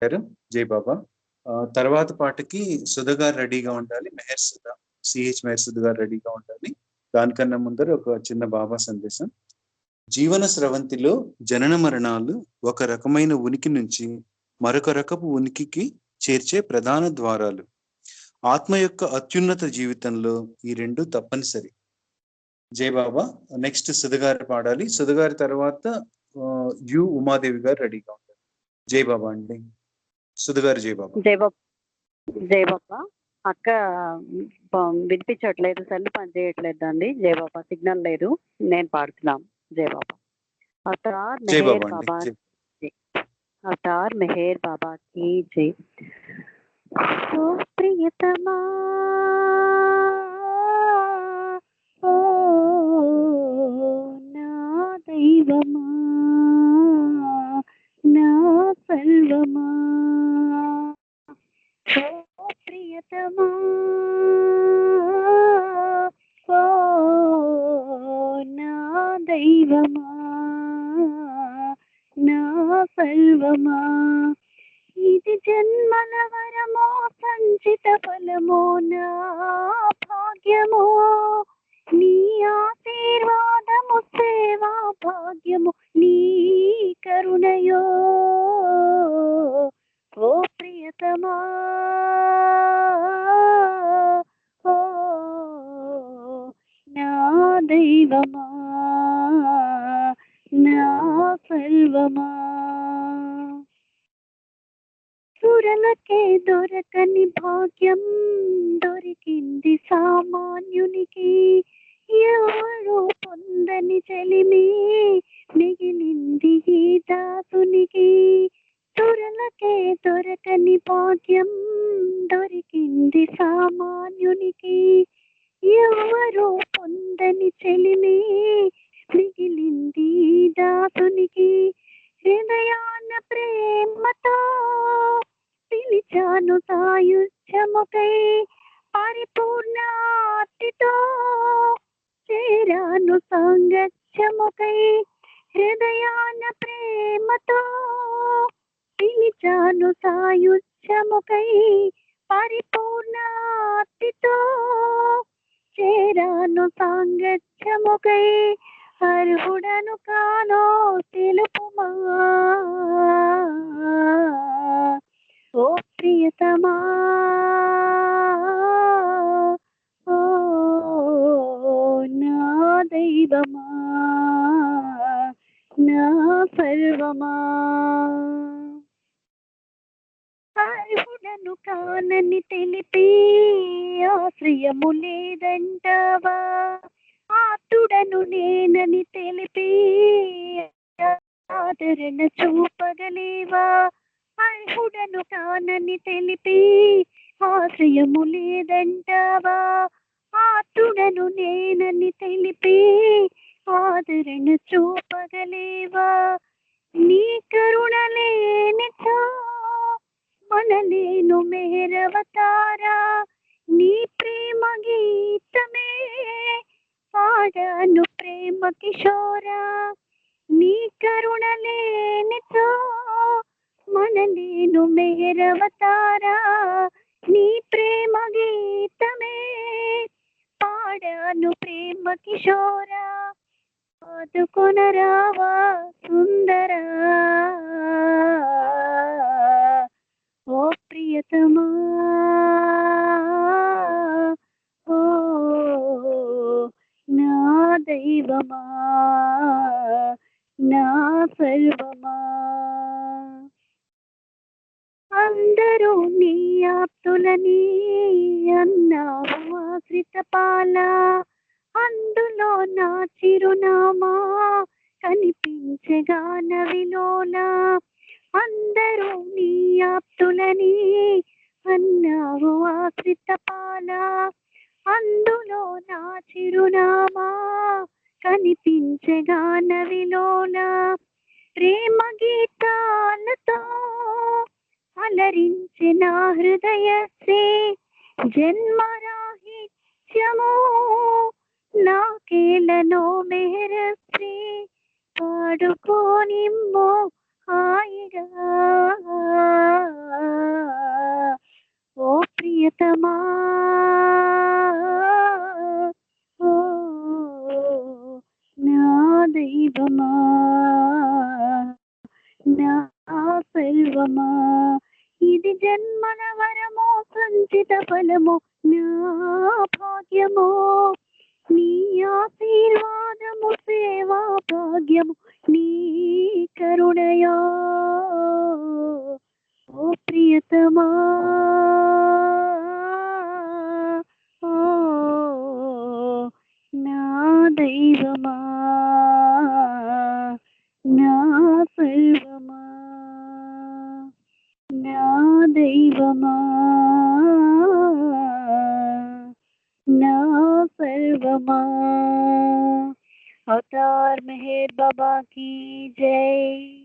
గారు జై బాబా. తర్వాత పాటకి సుధ గారు రెడీగా ఉండాలి. మెహర్ సుధ, మెహర్ సుధ గారు రెడీగా ఉండాలి. దానికన్నా ముందర ఒక చిన్న బాబా సందేశం. జీవన స్రవంతిలో జనన మరణాలు ఒక రకమైన ఉనికి నుంచి మరొక రకపు ఉనికికి చేర్చే ప్రధాన ద్వారాలు. ఆత్మ యొక్క అత్యున్నత జీవితంలో ఈ రెండు తప్పనిసరి. జై బాబా. నెక్స్ట్ సుధగారు పాడాలి. సుధగారి తర్వాత యు ఉమాదేవి గారు రెడీగా ఉంటారు. జై బాబా అండి. సుధగారు జై బాబా. జై బాబా. జై బాబా. అక్క వినిపించట్లేదు, సెల్ పని చేయట్లేదు అండి. జై బాబా. సిగ్నల్ లేదు, నేను పాడుతున్నాను. జై బాబా. అవతార్ మెహర్ బాబా, అవతార్ మెహర్ బాబా की जय. ओ प्रियतमा, ओ నా దైవమా, నా సర్వమా, ఓ ప్రియతమా, ఓ నా దైవమా, నా సర్వమా. ఇది జన్మల వరమో సంచిత ఫలమో నా భాగ్యమో, నీ ఆశీర్వాదము సేవా భాగ్యము నీ కరుణయో. ఓ ప్రియతమా, ఓ నా దైవమా, నా సర్వమా. సురలకే దొరకని భాగ్యం దొరికింది సామాన్యునికి, ఎవరు పొందని చెలిమి మిగిలింది ఈ దాసునికి. సురలకే దొరకని భాగ్యం దొరికింది సామాన్యునికి, ఎవరు పొందని చెలిమి మిగిలింది ఈ దాసునికి. హృదయాన ప్రేమతో పిలిచాను సాయుధ్యముకై, పరిపూర్ణార్తితో చేరాను సాంగత్యముకై. హృదయాన ప్రేమతో పిలిచాను సాయుధ్యముకై, పరిపూర్ణార్తితో చేరాను సాంగత్యముకై. అర్హుడను కానో తెలుపుమా, ఓ ప్రియతమా, ఓ నా దైవమా, నా సర్వమా. అర్హుడను కానని తెలిపి ఆశ్రయము లేదంటావా, ఆతుడను నేనని తెలిపి ఆదరణ చూపగలేవా. అర్హుడను కానని తెలిపి ఆశ్రయము లేదంటావా, ఆతుడను నేనని తెలిపి ఆదరణ చూపగలేవా. నీ కరుణ లేనిచో మనలేను మేరవతారా, నీ ప్రేమ గీతమే పాడాను ప్రేమ కిషోరా. నీ కరుణ లేనిచో మనలేను మేరవతారా, నీ ప్రేమ గీతమే పాడాను ప్రేమ కిషోరా. ఆదుకొనరావా సుందరా, ఓ ప్రియతమా, ఓ నా దైవమా, నా సర్వమా. అందరూ నీ ఆప్తులని అన్నావు ఆశ్రిత పాల, అందులో నా చిరునామా కనిపించగా నవిలోలా. అందరూ నీ ఆప్తులని అన్నావు ఆశ్రిత పాల, అందులో నా చిరునామా కనిపించగా నవిలోలా. ప్రేమ గీతాలతో అలరించిన హృదయశ్రీ, జన్మరాహిత్యము నాకేలను మెహరశ్రీ. పాడుకోనిమ్మో హాయిగా సర్వమా ఇది జన్మన వరమో సంచిత ఫలమో నా భాగ్యమో నీ ఆశీర్వాదము సేవా భాగ్యము నీ కరుణయా ఓ ప్రియతమా ఓ నా దైవమా నా సర్వమా నా దైవమా నా సర్వమా అవతార్ మెహర్ బాబా की जय।